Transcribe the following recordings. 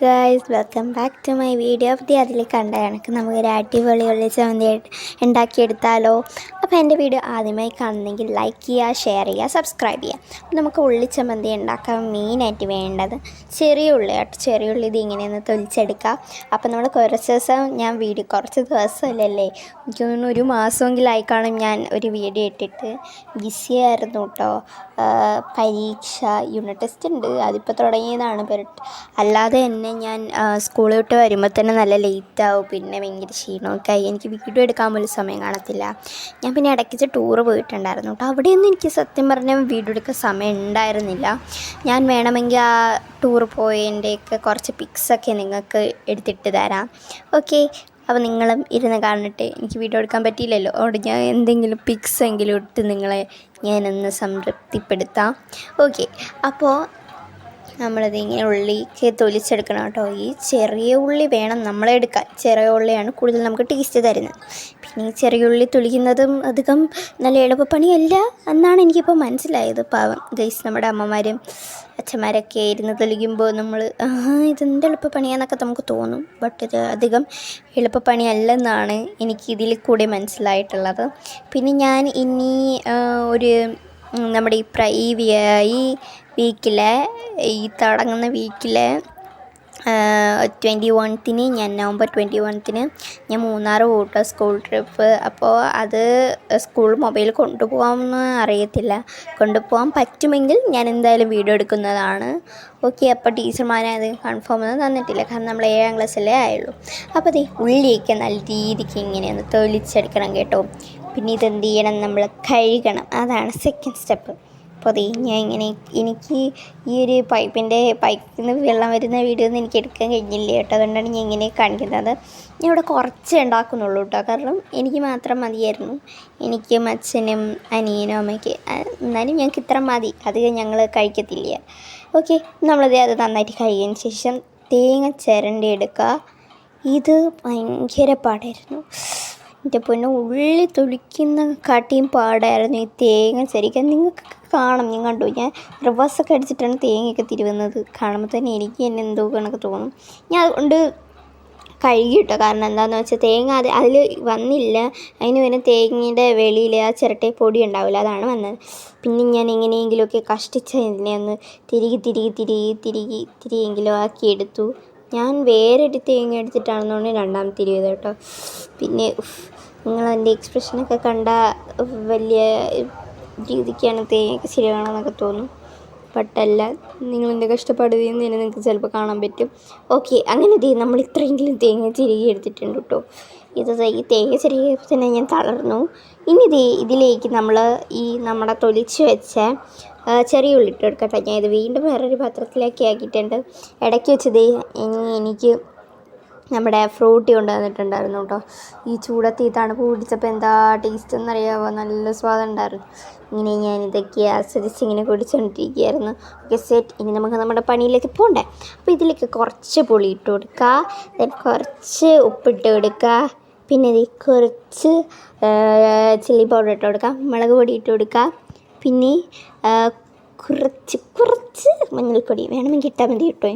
Guys, welcome back to my video. അതിൽ കണ്ട കണക്ക് നമുക്കൊരു അടിപൊളി ഉള്ളി ചമ്മന്തി ഉണ്ടാക്കിയെടുത്താലോ. അപ്പോൾ എൻ്റെ വീഡിയോ ആദ്യമായി കാണുന്നെങ്കിൽ ലൈക്ക് ചെയ്യുക, ഷെയർ ചെയ്യുക, സബ്സ്ക്രൈബ് ചെയ്യുക. അപ്പോൾ നമുക്ക് ഉള്ളി ചമ്മന്തി ഉണ്ടാക്കാൻ മെയിനായിട്ട് വേണ്ടത് ചെറിയ ഉള്ളിയാട്ടോ. ചെറിയ ഉള്ളി ഇത് ഇങ്ങനെയൊന്ന് തൊലിച്ചെടുക്കുക. അപ്പോൾ നമ്മൾ കുറച്ച് ദിവസമല്ലല്ലേ, എനിക്ക് തോന്നുന്നു ഒരു മാസമെങ്കിലും ആയിക്കാണും ഞാൻ ഒരു വീഡിയോ ഇട്ടിട്ട്. ബിസി ആയിരുന്നു കേട്ടോ. പരീക്ഷ യൂണിറ്റ് ടെസ്റ്റ് ഉണ്ട്, അതിപ്പോൾ തുടങ്ങിയതാണ്. അല്ലാതെ തന്നെ ഞാൻ സ്കൂളിൽ വിട്ട് വരുമ്പോൾ തന്നെ നല്ല ലേറ്റാവും, പിന്നെ ഭയങ്കര ക്ഷീണമൊക്കെ ആയി എനിക്ക് വീഡിയോ എടുക്കാൻ പോലും സമയം കാണത്തില്ല. ഞാൻ പിന്നെ ഇടയ്ക്ക് ടൂറ് പോയിട്ടുണ്ടായിരുന്നു കേട്ടോ. അവിടെയൊന്നും എനിക്ക് സത്യം പറഞ്ഞാൽ വീഡിയോ എടുക്കാൻ സമയം ഉണ്ടായിരുന്നില്ല. ഞാൻ വേണമെങ്കിൽ ആ ടൂറ് പോയതിൻ്റെയൊക്കെ കുറച്ച് പിക്സൊക്കെ നിങ്ങൾക്ക് എടുത്തിട്ട് തരാം. ഓക്കെ, അപ്പോൾ നിങ്ങളും ഇരുന്ന് കാണട്ടെ. എനിക്ക് വീഡിയോ എടുക്കാൻ പറ്റിയില്ലല്ലോ, അതുകൊണ്ട് ഞാൻ എന്തെങ്കിലും പിക്സ് എങ്കിലും എടുത്ത് നിങ്ങളെ ഞാനൊന്ന് സംതൃപ്തിപ്പെടുത്താം. ഓക്കെ, അപ്പോൾ നമ്മളത് ഇങ്ങനെ ഉള്ളിക്ക് തൊലിച്ചെടുക്കണം കേട്ടോ. ഈ ചെറിയ ഉള്ളി വേണം നമ്മളെടുക്കാൻ. ചെറിയ ഉള്ളിയാണ് കൂടുതൽ നമുക്ക് ടേസ്റ്റ് തരുന്നത്. പിന്നെ ഈ ചെറിയ ഉള്ളി തൊലിക്കുന്നതും അധികം നല്ല എളുപ്പപ്പണിയല്ല എന്നാണ് എനിക്കിപ്പോൾ മനസ്സിലായത്. പാവം ഗൈസ്, നമ്മുടെ അമ്മമാരും അച്ഛന്മാരൊക്കെ ഇരുന്ന് തൊലിക്കുമ്പോൾ നമ്മൾ ഇതെന്ത് എളുപ്പപ്പണിയാന്നൊക്കെ നമുക്ക് തോന്നും. ബട്ട് ഇത് അധികം എളുപ്പപ്പണിയല്ലെന്നാണ് എനിക്ക് ഇതിൽ കൂടെ മനസ്സിലായിട്ടുള്ളത്. പിന്നെ ഞാൻ ഇനി നമ്മുടെ ഈ വീക്കിലെ തുടങ്ങുന്ന വീക്കിലെ 21-ന് നവംബർ 21-ന് ഞാൻ മൂന്നാർ പോകട്ടോ, സ്കൂൾ ട്രിപ്പ്. അപ്പോൾ അത് സ്കൂൾ മൊബൈൽ കൊണ്ടുപോകാമെന്ന് അറിയത്തില്ല. കൊണ്ടുപോകാൻ പറ്റുമെങ്കിൽ ഞാൻ എന്തായാലും വീഡിയോ എടുക്കുന്നതാണ്. ഓക്കെ, അപ്പോൾ ടീച്ചർമാരെ അത് കൺഫേം ഒന്നും തന്നിട്ടില്ല, കാരണം നമ്മൾ 7ാം ക്ലാസ്സിലേ ആയുള്ളൂ. അപ്പോൾ അത് ഉള്ളിയൊക്കെ നല്ല രീതിക്ക് ഇങ്ങനെയൊന്ന് തൊലിച്ചെടുക്കണം കേട്ടോ. പിന്നെ ഇതെന്ത് ചെയ്യണം, നമ്മൾ കഴുകണം. അതാണ് സെക്കൻഡ് സ്റ്റെപ്പ്. അപ്പോൾ അത് എനിക്ക് ഈ ഒരു പൈപ്പിൽ നിന്ന് വെള്ളം വരുന്ന വീഡിയോ ഒന്നും എനിക്ക് എടുക്കാൻ കഴിഞ്ഞില്ല കേട്ടോ. അതുകൊണ്ടാണ് ഞാൻ ഇങ്ങനെ കാണിക്കുന്നത്. ഞാൻ ഇവിടെ കുറച്ച് ഉണ്ടാക്കുന്നുള്ളൂ കേട്ടോ, കാരണം എനിക്ക് മാത്രം മതിയായിരുന്നു. എനിക്കും അച്ഛനും അനിയനും അമ്മയ്ക്ക്, എന്നാലും ഞങ്ങൾക്ക് ഇത്ര മതി, അധികം ഞങ്ങൾ കഴിക്കത്തില്ല. ഓക്കെ, അത് നന്നായിട്ട് കഴുകിയതിന് ശേഷം തേങ്ങ ചിരണ്ടി എടുക്കുക. ഇത് ഭയങ്കര പാടായിരുന്നു എൻ്റെ പൊന്നെ. ഉള്ളി തൊലിക്കുന്ന കാട്ടിയും പാടായിരുന്നു ഈ തേങ്ങ ചരിക്കാൻ. നിങ്ങൾക്ക് കാണും, ഞാൻ കണ്ടു, ഞാൻ റിവേഴ്സൊക്കെ അടിച്ചിട്ടാണ് തേങ്ങയൊക്കെ തിരുവുന്നത്. കാണുമ്പോൾ തന്നെ എനിക്ക് തന്നെ എന്തോ കണക്ക് തോന്നും. ഞാൻ അതുകൊണ്ട് കഴുകിയിട്ടോ, കാരണം എന്താണെന്ന് വെച്ചാൽ തേങ്ങ അതിൽ വന്നില്ല. അതിന് പിന്നെ തേങ്ങയുടെ വെളിയിൽ ആ ചിരട്ടയിൽ പൊടി ഉണ്ടാവില്ല, അതാണ് വന്നത്. പിന്നെ ഞാൻ എങ്ങനെയെങ്കിലുമൊക്കെ കഷ്ടിച്ച് ഇതിനെ ഒന്ന് തിരികെയെങ്കിലും ആക്കിയെടുത്തു. ഞാൻ വേറൊരു തേങ്ങ എടുത്തിട്ടാണെന്നുകൊണ്ട് രണ്ടാമത്തെ തിരിയത് കേട്ടോ. പിന്നെ നിങ്ങളെൻ്റെ എക്സ്പ്രഷനൊക്കെ കണ്ട വലിയ രീതിക്കാണ് തേങ്ങയൊക്കെ ശരിയാണെന്നൊക്കെ തോന്നും. ബട്ടല്ല, നിങ്ങളെൻ്റെ കഷ്ടപ്പാട് ചെയ്യുന്നതിന് നിങ്ങൾക്ക് ചിലപ്പോൾ കാണാൻ പറ്റും. ഓക്കെ, അങ്ങനെ നമ്മൾ ഇത്രയെങ്കിലും തേങ്ങ ചിരകി എടുത്തിട്ടുണ്ട് കേട്ടോ. ഈ തേങ്ങ ചിരകിയപ്പോൾ തന്നെ ഞാൻ തളർന്നു. ഇനി ഇതിലേക്ക് നമ്മൾ നമ്മുടെ തൊലിച്ച് വെച്ച ചെറിയ ഉള്ളി ഇട്ട് എടുക്കട്ടെ. ഞാൻ ഇത് വീണ്ടും വേറൊരു പാത്രത്തിലേക്ക് ആക്കിയിട്ടുണ്ട്. ഇടയ്ക്ക് വെച്ചത് എനിക്ക് നമ്മുടെ ഫ്രൂട്ടി കൊണ്ടുവന്നിട്ടുണ്ടായിരുന്നു കേട്ടോ. ഈ ചൂടത്ത് ഈ തണുപ്പ് പിടിച്ചപ്പോൾ എന്താ ടേസ്റ്റ് എന്നറിയാമോ, നല്ല സ്വാദം ഉണ്ടായിരുന്നു. ഇങ്ങനെ ഞാൻ ഇതൊക്കെ ആസ്വദിച്ച് ഇങ്ങനെ കുടിച്ചുകൊണ്ടിരിക്കുകയായിരുന്നു. Okay, set. ഇനി നമുക്ക് നമ്മുടെ പണിയിലേക്ക് പോകണ്ടേ. അപ്പോൾ ഇതിലേക്ക് കുറച്ച് പുളി ഇട്ട് കൊടുക്കുക, ദെൻ കുറച്ച് ഉപ്പിട്ട് കൊടുക്കുക, പിന്നെ കുറച്ച് ചില്ലി പൗഡർ ഇട്ട് കൊടുക്കുക, മുളക് പൊടി ഇട്ട് കൊടുക്കുക, പിന്നെ കുറച്ച് മഞ്ഞൾപ്പൊടി വേണമെങ്കിൽ ഇട്ടാൽ മതി കേട്ടോ.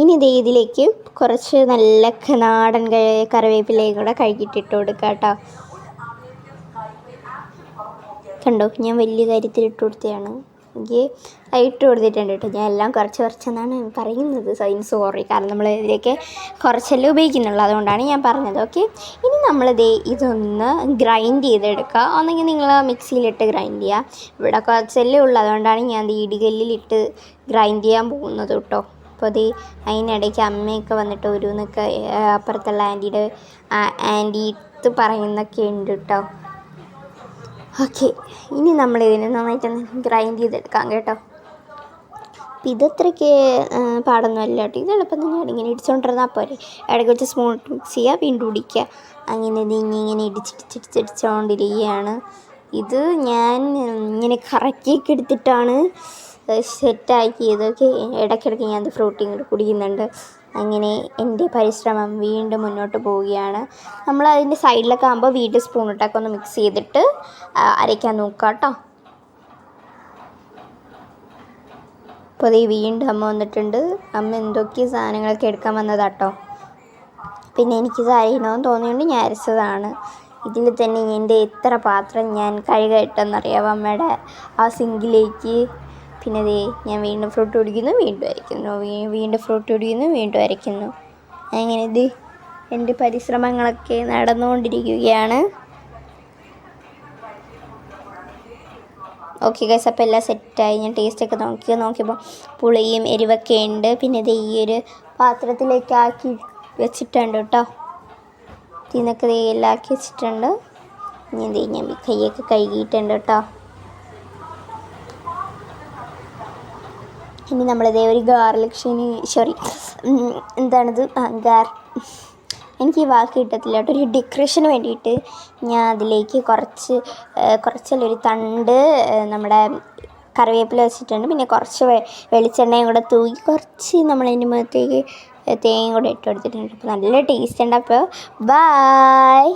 ഇനി ഇതിലേക്ക് കുറച്ച് നല്ല നാടൻ കറിവേപ്പിലയും കൂടെ കഴുകിയിട്ടിട്ട് കൊടുക്കുക കേട്ടോ. കണ്ടോ, ഞാൻ വലിയ കാര്യത്തിൽ ഇട്ട് കൊടുത്തതാണ്. എനിക്ക് ഇട്ട് കൊടുത്തിട്ടുണ്ട് കേട്ടോ. ഞാൻ എല്ലാം കുറച്ചെന്നാണ് പറയുന്നത്. സോറി, കാരണം നമ്മൾ ഇതിലേക്ക് കുറച്ചെല്ലാം ഉപയോഗിക്കുന്നുള്ളൂ, അതുകൊണ്ടാണ് ഞാൻ പറഞ്ഞത്. ഓക്കെ, ഇനി ഇതൊന്ന് ഗ്രൈൻഡ് ചെയ്തെടുക്കുക. ഒന്നെങ്കിൽ നിങ്ങൾ മിക്സിയിലിട്ട് ഗ്രൈൻഡ് ചെയ്യുക. ഇവിടെ കുറച്ചെല്ലാം ഉള്ളൂ, അതുകൊണ്ടാണ് ഞാൻ ഇടികല്ലിലിട്ട് ഗ്രൈൻഡ് ചെയ്യാൻ പോകുന്നത് കേട്ടോ. അപ്പോൾ അതിനിടയ്ക്ക് അമ്മയൊക്കെ വന്നിട്ട് ഓരോന്നൊക്കെ അപ്പുറത്തുള്ള ആൻറ്റി പറയുന്നൊക്കെ ഉണ്ട് കേട്ടോ. ഓക്കെ, ഇനി നമ്മളിതിനെ നന്നായിട്ടൊന്ന് ഗ്രൈൻഡ് ചെയ്തെടുക്കാം കേട്ടോ. അപ്പം ഇതത്രയ്ക്ക് പാടൊന്നുമല്ല കേട്ടോ. ഇത് എളുപ്പം തന്നെയാണ്. ഇങ്ങനെ ഇടിച്ചുകൊണ്ടിരുന്നാൽ പോരെ. ഇടയ്ക്ക് വെച്ച് സ്പൂൺ മിക്സ് ചെയ്യുക, വീണ്ടും ഇടിക്കുക. അങ്ങനെ ഇങ്ങനെ ഇടിച്ചിടിച്ചോണ്ടിരിക്കുകയാണ്. ഇത് ഞാൻ ഇങ്ങനെ കറക്കിയൊക്കെ എടുത്തിട്ടാണ് സെറ്റാക്കിയത്. ഓക്കെ, ഇടയ്ക്കിടയ്ക്ക് ഞാൻ ഫ്രൂട്ടി കുടിക്കുന്നുണ്ട്. അങ്ങനെ എൻ്റെ പരിശ്രമം വീണ്ടും മുന്നോട്ട് പോവുകയാണ്. നമ്മൾ അതിൻ്റെ സൈഡിലൊക്കെ ആകുമ്പോൾ വീണ്ടും സ്പൂണിട്ടൊക്കെ ഒന്ന് മിക്സ് ചെയ്തിട്ട് അരയ്ക്കാൻ നോക്കുക കേട്ടോ. അപ്പോൾ ഈ വീണ്ടും അമ്മ വന്നിട്ടുണ്ട്. അമ്മ എന്തൊക്കെയോ സാധനങ്ങളൊക്കെ എടുക്കാൻ വന്നതാട്ടോ. പിന്നെ എനിക്ക് അറിയണമെന്ന് തോന്നിയുകൊണ്ട് ഞാൻ അരച്ചതാണ്. ഇതിൽ തന്നെ എൻ്റെ എത്ര പാത്രം ഞാൻ കഴുകിയിട്ടെന്നറിയാം അമ്മയുടെ ആ സിങ്കിലേക്ക്. പിന്നെ ദേ ഞാൻ വീണ്ടും ഫ്രൂട്ട് കുടിക്കുന്നു, വീണ്ടും അരയ്ക്കുന്നു, വീണ്ടും ഫ്രൂട്ട് കുടിക്കുന്നു, വീണ്ടും അരയ്ക്കുന്നു. അങ്ങനെ ഇത് എൻ്റെ പരിശ്രമങ്ങളൊക്കെ നടന്നുകൊണ്ടിരിക്കുകയാണ്. ഓക്കെ ഗൈസ്, അപ്പോൾ എല്ലാം സെറ്റായി. ഞാൻ ടേസ്റ്റൊക്കെ നോക്കിയപ്പോൾ പുളിയും എരിവൊക്കെ ഉണ്ട്. പിന്നെ ഇത് ഈ ഒരു പാത്രത്തിലേക്ക് ആക്കി വെച്ചിട്ടുണ്ട് കേട്ടോ. ഇതിനൊക്കെ എല്ലാം ആക്കി വെച്ചിട്ടുണ്ട്. ഇനി ഞാൻ കൈയൊക്കെ കഴുകിയിട്ടുണ്ട് കേട്ടോ. ഇനി നമ്മളിതേ ഒരു എന്താണിത് എനിക്ക് ഈ വാക്ക് കിട്ടത്തില്ല കേട്ടോ. ഒരു ഡെക്കറേഷന് വേണ്ടിയിട്ട് ഞാൻ അതിലേക്ക് കുറച്ചൊരു തണ്ട് നമ്മുടെ കറിവേപ്പില വെച്ചിട്ടുണ്ട്. പിന്നെ കുറച്ച് വെളിച്ചെണ്ണയും കൂടെ തൂക്കി കുറച്ച് നമ്മളതിൻ്റെ മുഖത്തേക്ക് തേങ്ങയും കൂടെ ഇട്ട് കൊടുത്തിട്ടുണ്ട്. അപ്പോൾ നല്ല ടേസ്റ്റ് ഉണ്ട്. അപ്പോൾ ബൈ.